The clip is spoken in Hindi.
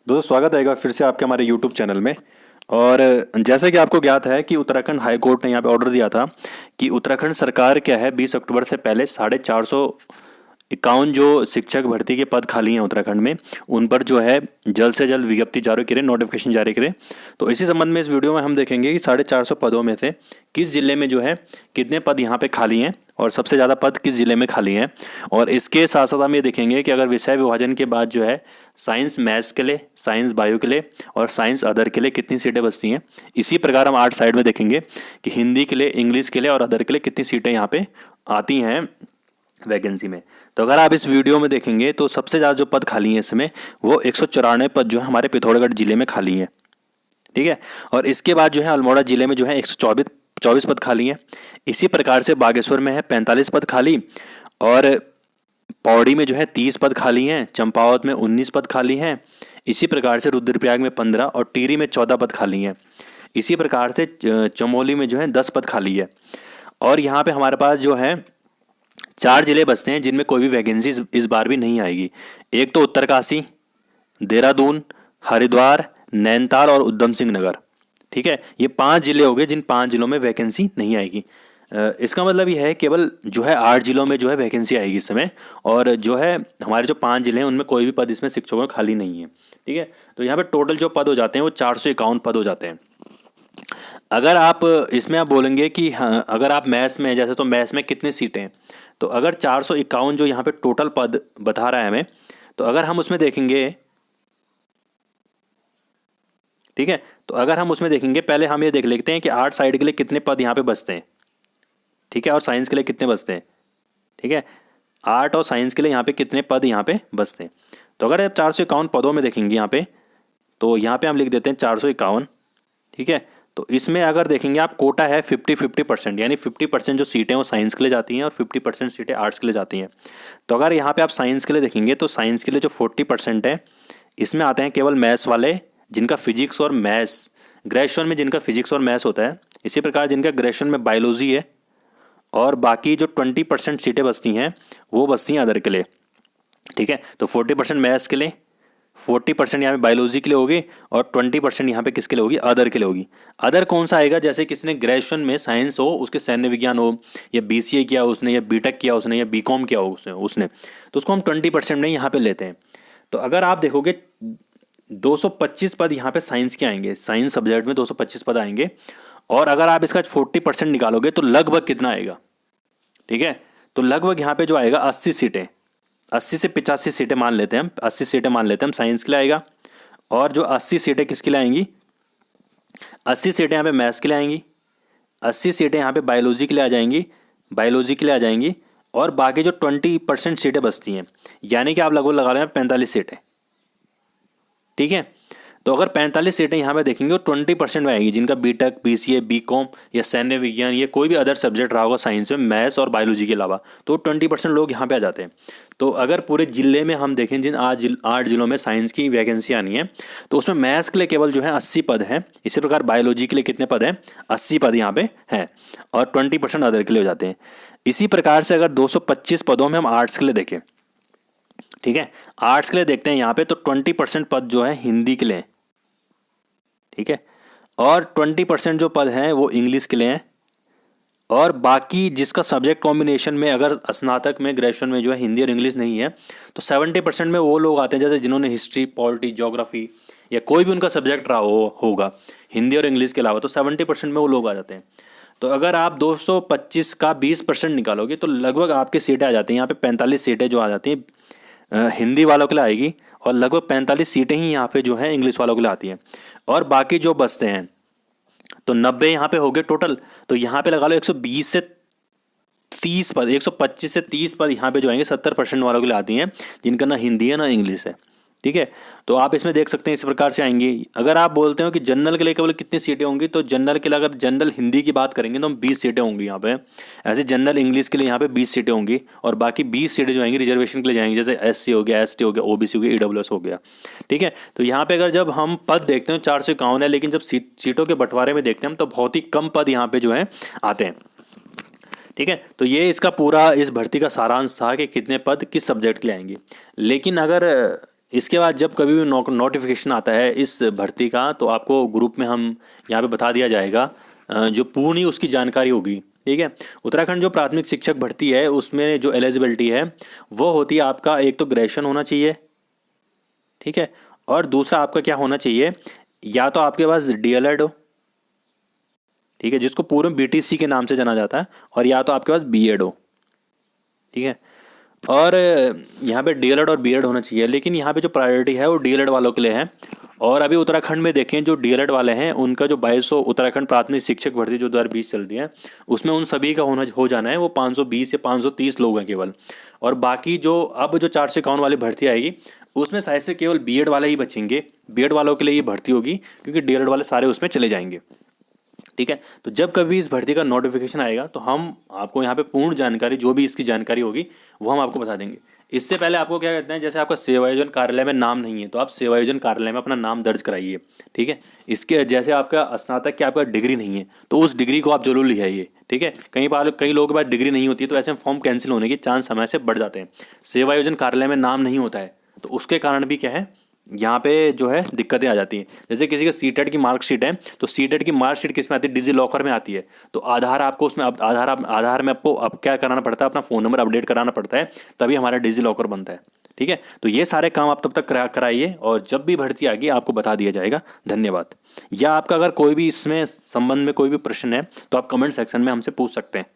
दोस्तों स्वागत है एक बार फिर से आपके हमारे YouTube चैनल में। और जैसे कि आपको ज्ञात है कि उत्तराखंड हाई कोर्ट ने यहाँ पे ऑर्डर दिया था कि उत्तराखंड सरकार क्या है 20 अक्टूबर से पहले 451 जो शिक्षक भर्ती के पद खाली हैं उत्तराखंड में, उन पर जो है जल्द से जल्द विज्ञप्ति जारी करे, नोटिफिकेशन जारी करे। तो इसी संबंध में इस वीडियो में हम देखेंगे कि 450 पदों में से किस जिले में जो है कितने पद यहाँ पे खाली हैं और सबसे ज़्यादा पद किस जिले में खाली हैं। और इसके साथ साथ हम ये देखेंगे कि अगर विषय विभाजन के बाद जो है साइंस मैथ्स के लिए, साइंस बायो के लिए और साइंस अदर के लिए कितनी सीटें बचती हैं। इसी प्रकार हम आर्ट साइड में देखेंगे कि हिंदी के लिए, इंग्लिश के लिए और अदर के लिए कितनी सीटें यहाँ पे आती हैं वैकेंसी में। तो अगर आप इस वीडियो में देखेंगे तो सबसे ज़्यादा जो पद खाली हैं इसमें वो 194 पद जो है हमारे पिथौरागढ़ जिले में खाली हैं। ठीक है। और इसके बाद जो है अल्मोड़ा जिले में जो है 124 पद खाली हैं। इसी प्रकार से बागेश्वर में है 45 पद खाली, और पौड़ी में जो है 30 पद खाली हैं, चंपावत में 19 पद खाली हैं। इसी प्रकार से रुद्रप्रयाग में 15 और टिहरी में 14 पद खाली हैं। इसी प्रकार से चमोली में जो है 10 पद खाली है। और यहाँ पे हमारे पास जो है 4 जिले बचते हैं जिनमें कोई भी वैकेंसी इस बार भी नहीं आएगी। एक तो उत्तरकाशी, देहरादून, हरिद्वार, नैनीताल और उधम सिंह नगर। ठीक है, ये 5 जिले हो गए जिन 5 जिलों में वैकेंसी नहीं आएगी। इसका मतलब ये है केवल जो है 8 जिलों में जो है वैकेंसी आएगी इस समय, और जो है हमारे जो 5 जिले हैं उनमें कोई भी पद इसमें शिक्षकों में खाली नहीं है। ठीक है, तो यहाँ पे टोटल जो पद हो जाते हैं वो 451 पद हो जाते हैं। अगर आप इसमें आप बोलेंगे कि हाँ, अगर आप मैथ्स में जैसे, तो मैथ्स में कितनी सीटें हैं, तो अगर 451 जो यहाँ पे टोटल पद बता रहा है हमें, तो अगर हम उसमें देखेंगे, ठीक है, तो अगर हम उसमें देखेंगे, पहले हम ये देख लेते हैं कि आर्ट साइड के लिए कितने पद यहाँ पे बचते हैं। ठीक है, और साइंस के लिए कितने बचते हैं। ठीक है, आर्ट और साइंस के लिए यहाँ पे कितने पद यहाँ पे बचते हैं। तो अगर आप 451 पदों में देखेंगे यहाँ पे, तो यहाँ पे हम लिख देते हैं 451। ठीक है, तो इसमें अगर देखेंगे आप, कोटा है 50-50%, यानी 50% जो सीटें वो साइंस के लिए जाती हैं और 50% सीटें आर्ट्स के लिए जाती हैं। तो अगर यहाँ पे आप साइंस के लिए देखेंगे तो साइंस के लिए जो 40% है, इसमें आते हैं केवल मैथ्स वाले जिनका फिजिक्स और मैथ्स, ग्रेजुएशन में जिनका फिजिक्स और मैथ्स होता है। इसी प्रकार जिनका ग्रेजुएशन में बायोलॉजी है, और बाकी जो 20% सीटें बचती हैं वो बचती हैं अदर के लिए। ठीक है, तो 40% मैथ्स के लिए, 40% यहाँ पे बायोलॉजी के लिए होगी, और 20% यहाँ पे किसके लिए होगी, अदर के लिए होगी। अदर कौन सा आएगा, जैसे किसी ने ग्रेजुएशन में साइंस हो, उसके सैन्य विज्ञान हो, या BCA किया उसने, या बीटेक किया उसने, या BCom किया हो उसने, तो उसको हम 20% में यहाँ पे लेते हैं। तो अगर आप देखोगे 225 पद यहाँ पे साइंस के आएंगे, साइंस सब्जेक्ट में 225 पद आएंगे। और अगर आप इसका 40% निकालोगे तो लगभग कितना आएगा। ठीक है, तो लगभग यहाँ पे जो आएगा 80 सीटें, 80 से 85 सीटें मान लेते हैं हम, 80 सीटें मान लेते हैं हम साइंस के लिए आएगा। और जो 80 सीटें किसके लिए आएंगी, 80 सीटें यहाँ पे मैथ्स के लिए आएंगी, 80 सीटें यहाँ पे बायोलॉजी के लिए आ जाएंगी, बायोलॉजी के लिए आ जाएंगी। और बाकी जो 20% सीटें बचती हैं, यानी कि आप लगभग लगा रहे हैं 45 सीटें। ठीक है, तो अगर 45 सीटें यहाँ पे देखेंगे, और 20% में आएगी जिनका बीटेक, BCA, BCom या सैन्य विज्ञान, या कोई भी अदर सब्जेक्ट रहा होगा साइंस में, मैथ्स और बायोलॉजी के अलावा, तो 20% लोग यहाँ पे आ जाते हैं। तो अगर पूरे जिले में हम देखें, जिन 8 जिलों में साइंस की वैकेंसी आनी है, तो उसमें मैथ्स के लिए केवल जो है 80 पद हैं। इसी प्रकार बायोलॉजी के लिए कितने पद हैं, 80 पद यहाँ पे हैं, और 20% अदर के लिए हो जाते हैं। इसी प्रकार से अगर 225 पदों में हम आर्ट्स के लिए देखें, ठीक है, आर्ट्स के लिए देखते हैं यहाँ पे, तो 20% पद जो है हिंदी के लिए। ठीक है, और 20% जो पद हैं वो इंग्लिश के लिए हैं। और बाकी जिसका सब्जेक्ट कॉम्बिनेशन में, अगर स्नातक में, ग्रेजुएशन में जो है हिंदी और इंग्लिश नहीं है, तो 70% में वो लोग आते हैं, जैसे जिन्होंने हिस्ट्री, पॉलिटी, ज्योग्राफी या कोई भी उनका सब्जेक्ट रहा होगा हिंदी और इंग्लिश के अलावा, तो 70% में वो लोग आ जाते हैं। तो अगर आप 225 का 20% निकालोगे तो लगभग आपकी सीटें आ जाती हैं यहाँ पे 45 सीटें जो आ जाती हैं हिंदी वालों के लिए आएगी, और लगभग 45 सीटें ही यहाँ पे जो है इंग्लिश वालों के लिए आती हैं। और बाकी जो बचते हैं, तो 90 यहाँ पे हो गए टोटल। तो यहाँ पे लगा लो 120 से 30 पद, 125 से 30 पद यहाँ पे जो आएंगे 70% वालों के लिए आती हैं, जिनका ना हिंदी है ना इंग्लिश है। ठीक है, तो आप इसमें देख सकते हैं इस प्रकार से आएंगी। अगर आप बोलते हो कि जनरल के लिए केवल कितनी सीटें होंगी, तो जनरल के लिए अगर जनरल हिंदी की बात करेंगे तो हम 20 सीटें होंगी यहाँ पे। ऐसे जनरल इंग्लिश के लिए यहाँ पे 20 सीटें होंगी, और बाकी 20 सीटें जो आएंगी रिजर्वेशन के लिए जाएंगी, जैसे SC हो गया, ST हो गया, OBC हो गया, EWS हो गया। ठीक है, तो यहाँ पे अगर जब हम पद देखते हैं 451 है, लेकिन जब सीटों के बंटवारे में देखते हैं हम, तो बहुत ही कम पद यहाँ पे जो है आते हैं। ठीक है, तो ये इसका पूरा इस भर्ती का सारांश था कि कितने पद किस सब्जेक्ट के लिए आएंगे। लेकिन अगर इसके बाद जब कभी भी नोटिफिकेशन आता है इस भर्ती का तो आपको ग्रुप में हम यहाँ पे बता दिया जाएगा, जो पूर्ण उसकी जानकारी होगी। ठीक है। उत्तराखंड जो प्राथमिक शिक्षक भर्ती है उसमें जो एलिजिबिलिटी है वो होती है आपका, एक तो ग्रेजुएशन होना चाहिए, ठीक है, और दूसरा आपका क्या होना चाहिए, या तो आपके पास डीएलएड हो, ठीक है, जिसको पूर्व में बीटीसी के नाम से जाना जाता है, और या तो आपके पास बीएड हो। ठीक है। और यहाँ पे डीएलएड और बीएड होना चाहिए, लेकिन यहाँ पे जो प्रायोरिटी है वो डीएलएड वालों के लिए है। और अभी उत्तराखंड में देखें जो डीएलएड वाले हैं उनका जो 2200 उत्तराखंड प्राथमिक शिक्षक भर्ती जो 2020 चल रही है उसमें उन सभी का हो जाना है, वो 520 या 530 लोग हैं केवल। और बाकी जो अब जो 451 वाली भर्ती आएगी उसमें शायद से केवल बीएड वाले ही बचेंगे, बीएड वालों के लिए ये भर्ती होगी, क्योंकि डीएलएड वाले सारे उसमें चले जाएंगे। ठीक है। तो जब कभी इस भर्ती का नोटिफिकेशन आएगा तो हम आपको यहाँ पे पूर्ण जानकारी, जो भी इसकी जानकारी होगी वो हम आपको बता देंगे। इससे पहले आपको क्या कहते हैं, जैसे आपका सेवायोजन कार्यालय में नाम नहीं है तो आप सेवायोजन कार्यालय में अपना नाम दर्ज कराइए। ठीक है। इसके जैसे आपका स्नातक की आपका डिग्री नहीं है तो उस डिग्री को आप जरूर ले आइए। ठीक है। कई बार कई लोगों के पास डिग्री नहीं होती है तो ऐसे फॉर्म कैंसिल होने के चांस समय से बढ़ जाते हैं। सेवायोजन कार्यालय में नाम नहीं होता है तो उसके कारण भी क्या है, यहाँ पे जो है दिक्कतें आ जाती हैं। जैसे किसी का सीटेट की मार्कशीट है तो सीटेट की मार्कशीट किस में आती है, डिजी लॉकर में आती है। तो आधार आपको उसमें आधार में आपको अब क्या कराना पड़ता है, अपना फ़ोन नंबर अपडेट कराना पड़ता है, तभी हमारा डिजी लॉकर बनता है। ठीक है। तो ये सारे काम आप तब तक कराइए और जब भी भर्ती आएगी आपको बता दिया जाएगा। धन्यवाद। या आपका अगर कोई भी इसमें संबंध में कोई भी प्रश्न है तो आप कमेंट सेक्शन में हमसे पूछ सकते हैं।